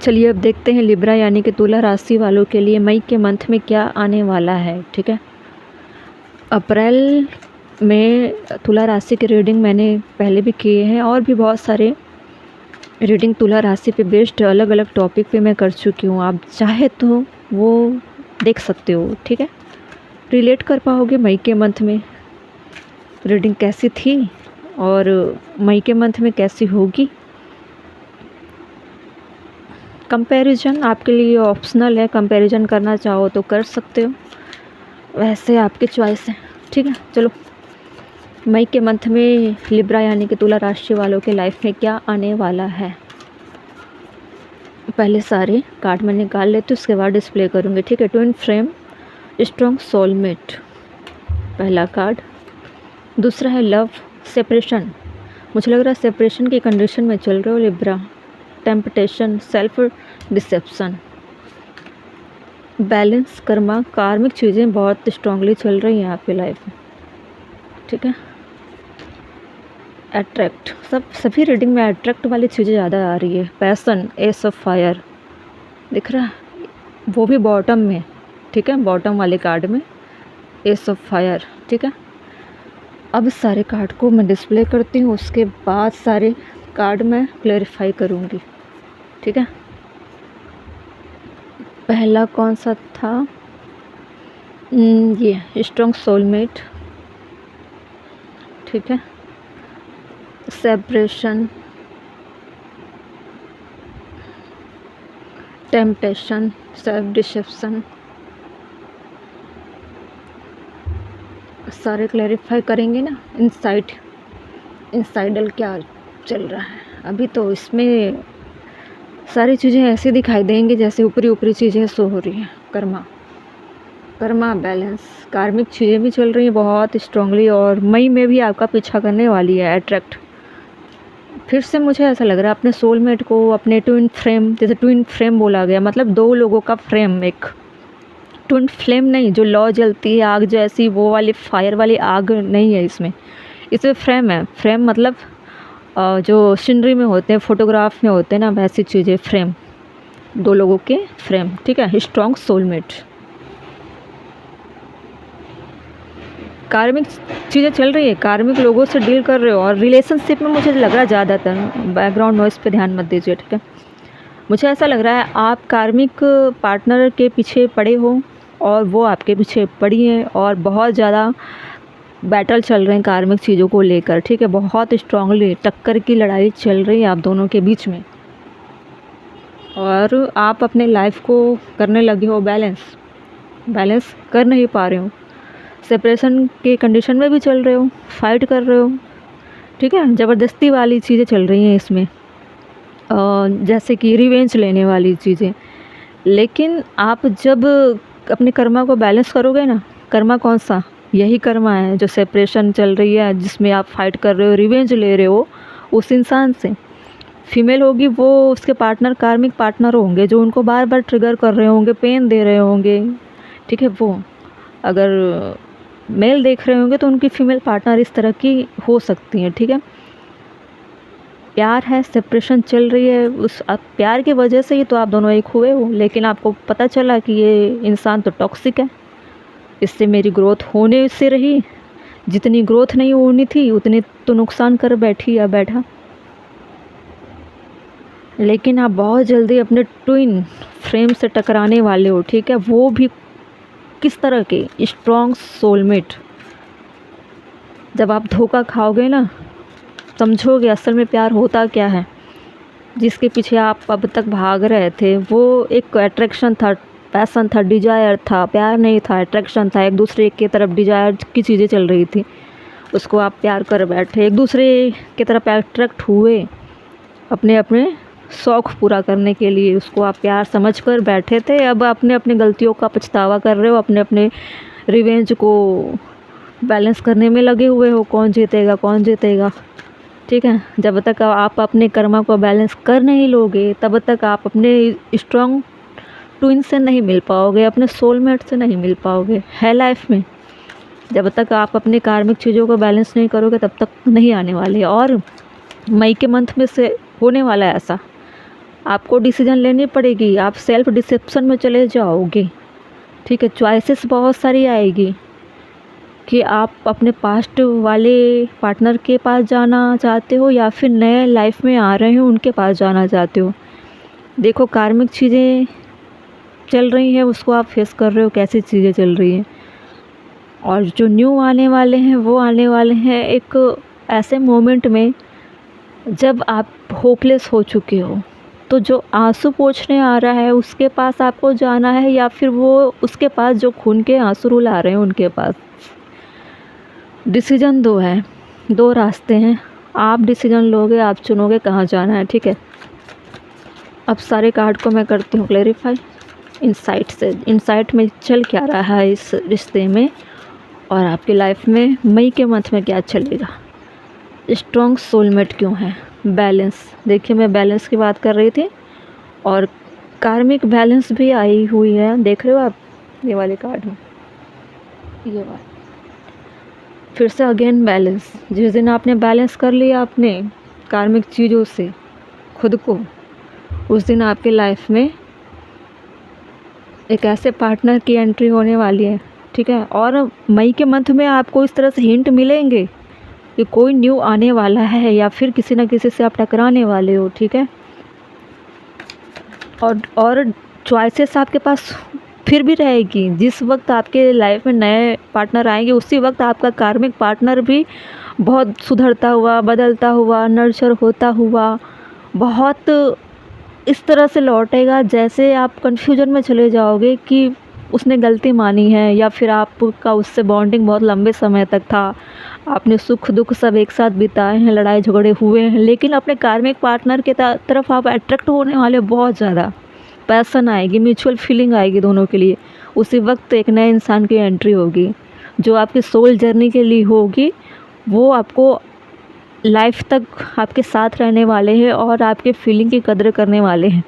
चलिए अब देखते हैं लिब्रा यानी कि तुला राशि वालों के लिए मई के मंथ में क्या आने वाला है। ठीक है, अप्रैल में तुला राशि की रीडिंग मैंने पहले भी किए हैं और भी बहुत सारे रीडिंग तुला राशि पे बेस्ड अलग अलग टॉपिक पे मैं कर चुकी हूँ। आप चाहे तो वो देख सकते हो। ठीक है, रिलेट कर पाओगे मई के मंथ में रीडिंग कैसी थी और मई के मंथ में कैसी होगी। कंपैरिजन आपके लिए ऑप्शनल है, कंपैरिजन करना चाहो तो कर सकते हो, वैसे आपकी चॉइस है। ठीक है, चलो मई के मंथ में लिब्रा यानी कि तुला राशि वालों के लाइफ में क्या आने वाला है। पहले सारे कार्ड मैं निकाल लेती हूँ, उसके बाद डिस्प्ले करूँगी। ठीक है, ट्विन फ्लेम, स्ट्रॉन्ग सोलमेट पहला कार्ड। दूसरा है लव सेपरेशन, मुझे लग रहा है सेपरेशन की कंडीशन में चल रहे हो Libra. Temptation, self deception, balance, karma, karmic चीज़ें बहुत स्ट्रांगली चल रही हैं आपकी लाइफ में। ठीक है, अट्रैक्ट, सभी रीडिंग में अट्रैक्ट वाली चीज़ें ज़्यादा आ रही है। पैसन, एस ऑफ फायर दिख रहा है, वो भी बॉटम में। ठीक है, बॉटम वाले कार्ड में एस ऑफ फायर। ठीक है, अब सारे कार्ड को मैं डिस्प्ले करती हूँ, उसके बाद सारे कार्ड मैं क्लैरिफाई करूँगी। ठीक है, पहला कौन सा था? ये स्ट्रॉन्ग सोलमेट। ठीक है, सेपरेशन, टेम्पटेशन, सेल्फ डिसेप्शन, सारे क्लैरिफाई करेंगे ना। इनसाइडल क्या चल रहा है अभी, तो इसमें सारी चीज़ें ऐसी दिखाई देंगी जैसे ऊपरी ऊपरी चीज़ें शो हो रही हैं। कर्मा बैलेंस, कार्मिक चीज़ें भी चल रही हैं बहुत स्ट्रांगली और मई में भी आपका पीछा करने वाली है अट्रैक्ट। फिर से मुझे ऐसा लग रहा है अपने सोलमेट को, अपने ट्विन फ्लेम, जैसे ट्विन फ्लेम बोला गया मतलब दो लोगों का फ्रेम, एक ट्विन फ्लेम नहीं जो लौ जलती है आग जैसी, वो वाली फायर वाली आग नहीं है इसमें फ्रेम है। फ्रेम मतलब जो सीनरी में होते हैं, फोटोग्राफ में होते हैं ना, वैसी चीज़ें फ्रेम, दो लोगों के फ्रेम। ठीक है, स्ट्रॉन्ग सोलमेट, कार्मिक चीज़ें चल रही है, कार्मिक लोगों से डील कर रहे हो और रिलेशनशिप में मुझे लग रहा है ज़्यादातर, बैकग्राउंड नॉइज़ पे ध्यान मत दीजिए। ठीक है, मुझे ऐसा लग रहा है आप कार्मिक पार्टनर के पीछे पड़े हो और वो आपके पीछे पड़ी है और बहुत ज़्यादा बैटल चल रहे हैं कार्मिक चीज़ों को लेकर। ठीक है, बहुत स्ट्रांगली टक्कर की लड़ाई चल रही है आप दोनों के बीच में और आप अपने लाइफ को करने लगे हो बैलेंस कर नहीं पा रहे हो, सेपरेशन के कंडीशन में भी चल रहे हो, फाइट कर रहे हो। ठीक है, ज़बरदस्ती वाली चीज़ें चल रही हैं इसमें, जैसे कि रिवेंज लेने वाली चीज़ें। लेकिन आप जब अपने कर्मा को बैलेंस करोगे ना, कर्मा कौन सा, यही कर्मा है जो सेपरेशन चल रही है, जिसमें आप फाइट कर रहे हो, रिवेंज ले रहे हो उस इंसान से। फीमेल होगी वो, उसके पार्टनर कार्मिक पार्टनर होंगे जो उनको बार बार ट्रिगर कर रहे होंगे, पेन दे रहे होंगे। ठीक है, वो अगर मेल देख रहे होंगे तो उनकी फीमेल पार्टनर इस तरह की हो सकती हैं। ठीक है, प्यार है, सेपरेशन चल रही है, उस प्यार की वजह से ही तो आप दोनों एक हुए हो, लेकिन आपको पता चला कि ये इंसान तो टॉक्सिक है, इससे मेरी ग्रोथ होने से रही, जितनी ग्रोथ नहीं होनी थी उतनी तो नुकसान कर बैठी या बैठा। लेकिन आप बहुत जल्दी अपने ट्विन फ्लेम से टकराने वाले हो। ठीक है, वो भी किस तरह के, स्ट्रॉन्ग सोलमेट। जब आप धोखा खाओगे ना, समझोगे असल में प्यार होता क्या है। जिसके पीछे आप अब तक भाग रहे थे वो एक अट्रैक्शन था, पैसन था, डिजायर था, प्यार नहीं था, अट्रैक्शन था। एक दूसरे की तरफ डिजायर की चीज़ें चल रही थी, उसको आप प्यार कर बैठे, एक दूसरे की तरफ अट्रैक्ट हुए अपने अपने शौक़ पूरा करने के लिए, उसको आप प्यार समझ कर बैठे थे। अब अपने अपने गलतियों का पछतावा कर रहे हो, अपने अपने रिवेंज को बैलेंस करने में लगे हुए हो, कौन जीतेगा कौन जीतेगा। ठीक है, जब तक आप अपने कर्मा को बैलेंस कर नहीं लोगे तब तक आप अपने स्ट्रॉन्ग ट्विन से नहीं मिल पाओगे, अपने सोलमेट से नहीं मिल पाओगे है लाइफ में। जब तक आप अपने कार्मिक चीज़ों को बैलेंस नहीं करोगे तब तक नहीं आने वाले। और मई के मंथ में से होने वाला है ऐसा, आपको डिसीजन लेनी पड़ेगी, आप सेल्फ डिसेप्शन में चले जाओगे, ठीक है। चॉइसेस बहुत सारी आएगी कि आप अपने पास्ट वाले पार्टनर के पास जाना चाहते हो या फिर नए लाइफ में आ रहे हो उनके पास जाना चाहते हो। देखो कार्मिक चीज़ें चल रही हैं, उसको आप फेस कर रहे हो, कैसी चीज़ें चल रही हैं। और जो न्यू आने वाले हैं वो आने वाले हैं एक ऐसे मोमेंट में जब आप होपलेस हो चुके हो। तो जो आंसू पोंछने आ रहा है उसके पास आपको जाना है या फिर वो उसके पास जो खून के आंसू रुला रहे हैं उनके पास। डिसीजन दो है, दो रास्ते हैं, आप डिसीजन लोगे, आप चुनोगे कहाँ जाना है, ठीक है। अब सारे कार्ड को मैं करती हूँ क्लैरिफाई इनसाइट से। इनसाइट में चल क्या रहा है इस रिश्ते में और आपकी लाइफ में मई के मंथ में क्या चलेगा। स्ट्रॉन्ग सोलमेट क्यों है? बैलेंस, देखिए मैं बैलेंस की बात कर रही थी और कार्मिक बैलेंस भी आई हुई है, देख रहे हो आप ये वाले कार्ड में, ये वाला फिर से अगेन बैलेंस। जिस दिन आपने बैलेंस कर लिया अपने कार्मिक चीज़ों से खुद को, उस दिन आपकी लाइफ में एक ऐसे पार्टनर की एंट्री होने वाली है, ठीक है। और मई के मंथ में आपको इस तरह से हिंट मिलेंगे कि कोई न्यू आने वाला है या फिर किसी न किसी से आप टकराने वाले हो, ठीक है। और चॉइसेस आपके पास फिर भी रहेगी। जिस वक्त आपके लाइफ में नए पार्टनर आएंगे उसी वक्त आपका कार्मिक पार्टनर भी बहुत सुधरता हुआ, बदलता हुआ, नर्चर होता हुआ बहुत इस तरह से लौटेगा जैसे आप कन्फ्यूजन में चले जाओगे कि उसने गलती मानी है या फिर आपका उससे बॉन्डिंग बहुत लंबे समय तक था, आपने सुख दुख सब एक साथ बिताए हैं, लड़ाई झगड़े हुए हैं, लेकिन अपने कार्मिक पार्टनर के तरफ आप अट्रैक्ट होने वाले बहुत ज़्यादा। पैसन आएगी, म्यूचुअल फीलिंग आएगी दोनों के लिए। उसी वक्त एक नए इंसान की एंट्री होगी जो आपकी सोल जर्नी के लिए होगी। वो आपको लाइफ तक आपके साथ रहने वाले हैं और आपके फीलिंग की कदर करने वाले हैं।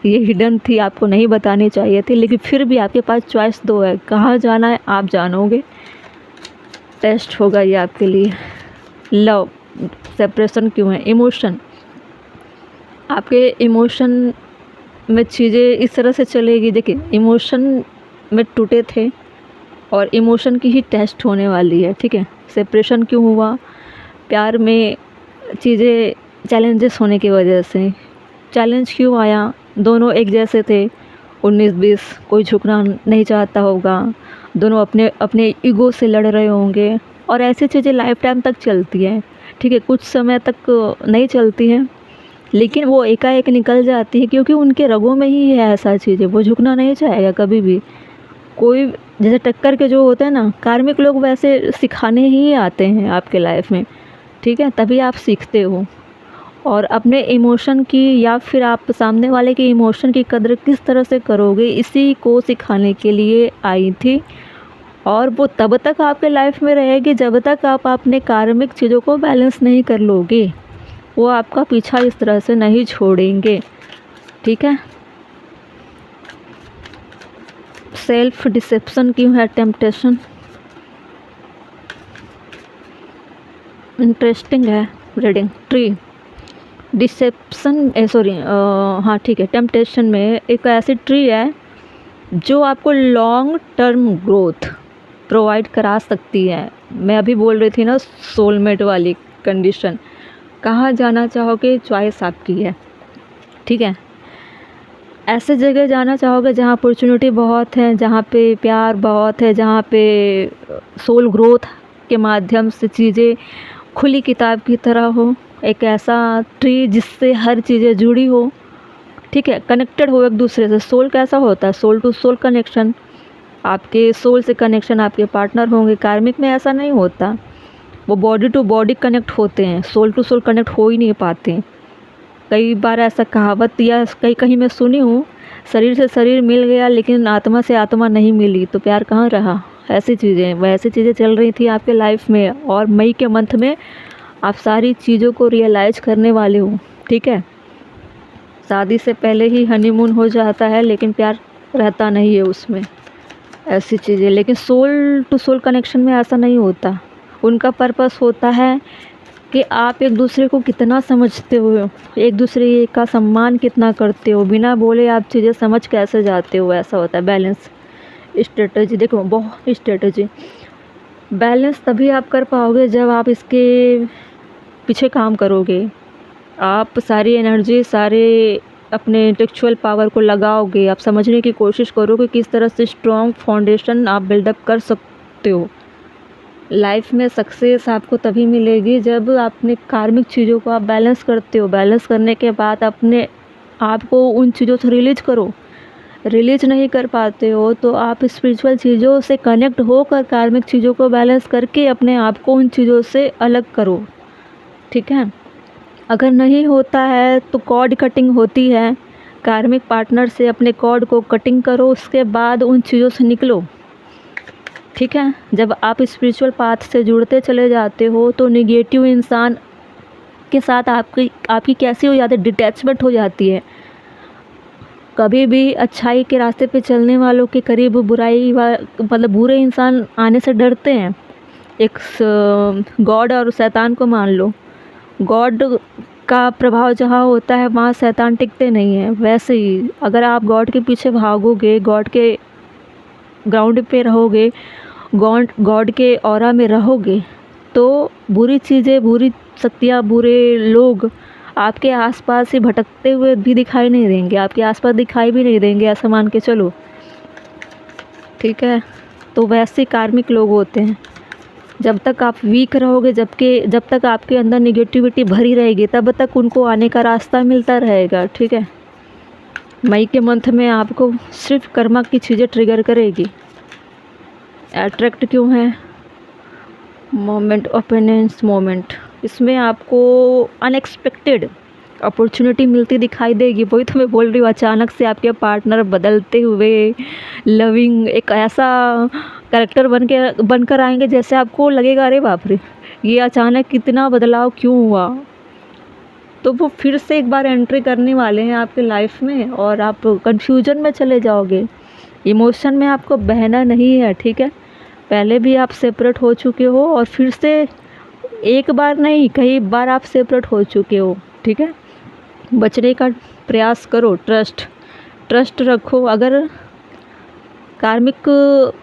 ये हिडन थी, आपको नहीं बतानी चाहिए थी, लेकिन फिर भी आपके पास चॉइस दो है, कहाँ जाना है आप जानोगे। टेस्ट होगा ये आपके लिए। लव, सेपरेशन क्यों है? इमोशन, आपके इमोशन में चीज़ें इस तरह से चलेगी। देखिए इमोशन में टूटे थे और इमोशन की ही टेस्ट होने वाली है, ठीक है। सेपरेशन क्यों हुआ? प्यार में चीज़ें चैलेंजेस होने की वजह से। चैलेंज क्यों आया? दोनों एक जैसे थे, 19-20, कोई झुकना नहीं चाहता होगा, दोनों अपने अपने ईगो से लड़ रहे होंगे और ऐसी चीज़ें लाइफ टाइम तक चलती हैं, ठीक है। कुछ समय तक नहीं चलती हैं लेकिन वो एकाएक निकल जाती है क्योंकि उनके रगों में ही है ऐसा चीज़ें। वो झुकना नहीं चाहेगा कभी भी। कोई जैसे टक्कर के जो होते हैं ना, कार्मिक लोग वैसे सिखाने ही आते हैं आपके लाइफ में, ठीक है। तभी आप सीखते हो और अपने इमोशन की या फिर आप सामने वाले के इमोशन की कदर किस तरह से करोगे इसी को सिखाने के लिए आई थी। और वो तब तक आपके लाइफ में रहेगी जब तक आप अपने कार्मिक चीज़ों को बैलेंस नहीं कर लोगे। वो आपका पीछा इस तरह से नहीं छोड़ेंगे, ठीक है। सेल्फ डिसेप्शन क्यों है? टेम्पटेशन, इंटरेस्टिंग है रीडिंग। ट्री, डिसेप्शन हाँ ठीक है। टेम्पटेशन में एक ऐसी ट्री है जो आपको लॉन्ग टर्म ग्रोथ प्रोवाइड करा सकती है। मैं अभी बोल रही थी ना सोलमेट वाली कंडीशन। कहाँ जाना चाहोगे चॉइस आपकी है, ठीक है। ऐसे जगह जाना चाहोगे जहाँ अपॉर्चुनिटी बहुत है, जहाँ पे प्यार बहुत है, जहाँ पे सोल ग्रोथ के माध्यम से चीज़ें खुली किताब की तरह हो। एक ऐसा ट्री जिससे हर चीज़ें जुड़ी हो, ठीक है, कनेक्टेड हो एक दूसरे से। सोल कैसा होता है? सोल टू सोल कनेक्शन, आपके सोल से कनेक्शन आपके पार्टनर होंगे। कार्मिक में ऐसा नहीं होता, वो बॉडी टू बॉडी कनेक्ट होते हैं, सोल टू सोल कनेक्ट हो ही नहीं पाते। कई बार ऐसा कहावत या कहीं मैं सुनी हूँ, शरीर से शरीर मिल गया लेकिन आत्मा से आत्मा नहीं मिली तो प्यार कहाँ रहा। ऐसी चीज़ें, वैसी चीज़ें चल रही थी आपके लाइफ में और मई के मंथ में आप सारी चीज़ों को रियलाइज़ करने वाले हो, ठीक है। शादी से पहले ही हनीमून हो जाता है लेकिन प्यार रहता नहीं है उसमें, ऐसी चीज़ें। लेकिन सोल टू सोल कनेक्शन में ऐसा नहीं होता। उनका पर्पस होता है कि आप एक दूसरे को कितना समझते हो, एक दूसरे का सम्मान कितना करते हो, बिना बोले आप चीज़ें समझ कैसे जाते हो, ऐसा होता है बैलेंस स्ट्रेटजी। देखो बहुत स्ट्रेटजी बैलेंस तभी आप कर पाओगे जब आप इसके पीछे काम करोगे। आप सारी एनर्जी, सारे अपने इंटेलेक्चुअल पावर को लगाओगे, आप समझने की कोशिश करोगे किस तरह से स्ट्रॉन्ग फाउंडेशन आप बिल्डअप कर सकते हो। लाइफ में सक्सेस आपको तभी मिलेगी जब अपने कार्मिक चीज़ों को आप बैलेंस करते हो। बैलेंस करने के बाद अपने आप को उन चीज़ों से रिलीज करो। रिलीज नहीं कर पाते हो तो आप स्पिरिचुअल चीज़ों से कनेक्ट होकर कार्मिक चीज़ों को बैलेंस करके अपने आप को उन चीज़ों से अलग करो, ठीक है। अगर नहीं होता है तो कॉर्ड कटिंग होती है, कार्मिक पार्टनर से अपने कॉर्ड को कटिंग करो, उसके बाद उन चीज़ों से निकलो, ठीक है। जब आप स्पिरिचुअल पाथ से जुड़ते चले जाते हो तो निगेटिव इंसान के साथ आपकी कैसी हो जाती है, डिटैचमेंट हो जाती है। कभी भी अच्छाई के रास्ते पे चलने वालों के करीब मतलब बुरे इंसान आने से डरते हैं। एक गॉड और शैतान को मान लो, गॉड का प्रभाव जहाँ होता है वहाँ शैतान टिकते नहीं हैं। वैसे ही अगर आप गॉड के पीछे भागोगे, गॉड के ग्राउंड पे रहोगे, गॉड के ऑरा में रहोगे, तो बुरी चीज़ें, बुरी शक्तियाँ, बुरे लोग आपके आसपास ही भटकते हुए भी दिखाई नहीं देंगे, आपके आसपास दिखाई भी नहीं देंगे, ऐसा मान के चलो, ठीक है। तो वैसे कार्मिक लोग होते हैं। जब तक आप वीक रहोगे, जब तक आपके अंदर निगेटिविटी भरी रहेगी, तब तक उनको आने का रास्ता मिलता रहेगा, ठीक है। मई के मंथ में आपको सिर्फ कर्मा की चीज़ें ट्रिगर करेगी। अट्रैक्ट क्यों है? मोमेंट, ओपिनियंस मोमेंट, इसमें आपको अनएक्सपेक्टेड अपॉर्चुनिटी मिलती दिखाई देगी। वही तो मैं बोल रही हूँ, अचानक से आपके पार्टनर बदलते हुए लविंग एक ऐसा कैरेक्टर बनकर आएंगे जैसे आपको लगेगा अरे बाप रे, ये अचानक कितना बदलाव क्यों हुआ। तो वो फिर से एक बार एंट्री करने वाले हैं आपके लाइफ में और आप कंफ्यूजन में चले जाओगे। इमोशन में आपको बहना नहीं है, ठीक है। पहले भी आप सेपरेट हो चुके हो और फिर से एक बार नहीं कई बार आप सेपरेट हो चुके हो, ठीक है। बचने का प्रयास करो, ट्रस्ट रखो। अगर कार्मिक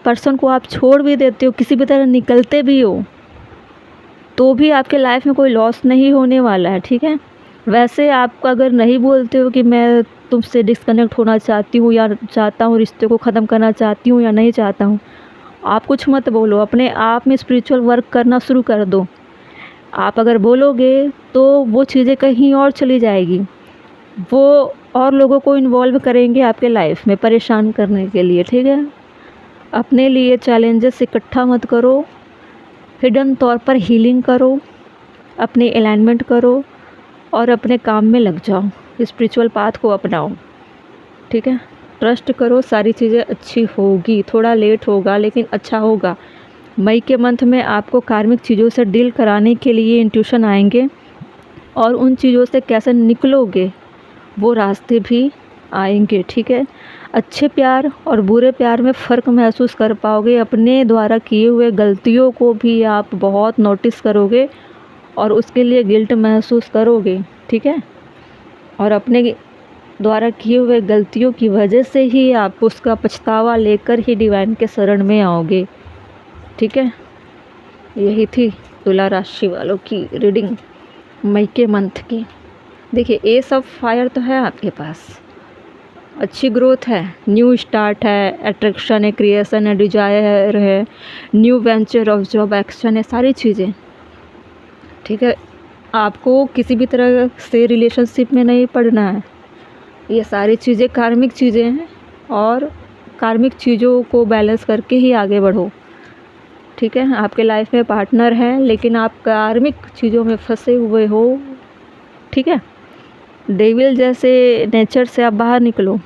पर्सन को आप छोड़ भी देते हो, किसी भी तरह निकलते भी हो, तो भी आपके लाइफ में कोई लॉस नहीं होने वाला है, ठीक है। वैसे आप अगर नहीं बोलते हो कि मैं तुमसे डिस्कनेक्ट होना चाहती हूँ या चाहता हूँ, रिश्ते को ख़त्म करना चाहती हूँ या नहीं चाहता हूँ, आप कुछ मत बोलो, अपने आप में स्पिरिचुअल वर्क करना शुरू कर दो। आप अगर बोलोगे तो वो चीज़ें कहीं और चली जाएगी, वो और लोगों को इन्वॉल्व करेंगे आपके लाइफ में परेशान करने के लिए, ठीक है। अपने लिए चैलेंजेस इकट्ठा मत करो, हिडन तौर पर हीलिंग करो, अपने अलाइनमेंट करो और अपने काम में लग जाओ, स्पिरिचुअल पाथ को अपनाओ, ठीक है। ट्रस्ट करो, सारी चीज़ें अच्छी होगी, थोड़ा लेट होगा लेकिन अच्छा होगा। मई के मंथ में आपको कार्मिक चीज़ों से डील कराने के लिए इंट्यूशन आएंगे और उन चीज़ों से कैसे निकलोगे वो रास्ते भी आएंगे, ठीक है। अच्छे प्यार और बुरे प्यार में फ़र्क महसूस कर पाओगे। अपने द्वारा किए हुए गलतियों को भी आप बहुत नोटिस करोगे और उसके लिए गिल्ट महसूस करोगे, ठीक है। और अपने द्वारा किए हुए गलतियों की वजह से ही आप उसका पछतावा लेकर ही डिवाइन के शरण में आओगे, ठीक है। यही थी तुला राशि वालों की रीडिंग मई के मंथ की। देखिए, ए सब फायर तो है आपके पास, अच्छी ग्रोथ है, न्यू स्टार्ट है, अट्रैक्शन है, क्रिएशन है, डिजायर है, new venture of job action है, सारी चीज़ें, ठीक है। आपको किसी भी तरह से रिलेशनशिप में नहीं पड़ना है। ये सारी चीज़ें कार्मिक चीज़ें हैं और कार्मिक चीज़ों को बैलेंस करके ही आगे बढ़ो, ठीक है। आपके लाइफ में पार्टनर है लेकिन आप कार्मिक चीज़ों में फंसे हुए हो, ठीक है। डेविल जैसे नेचर से आप बाहर निकलो।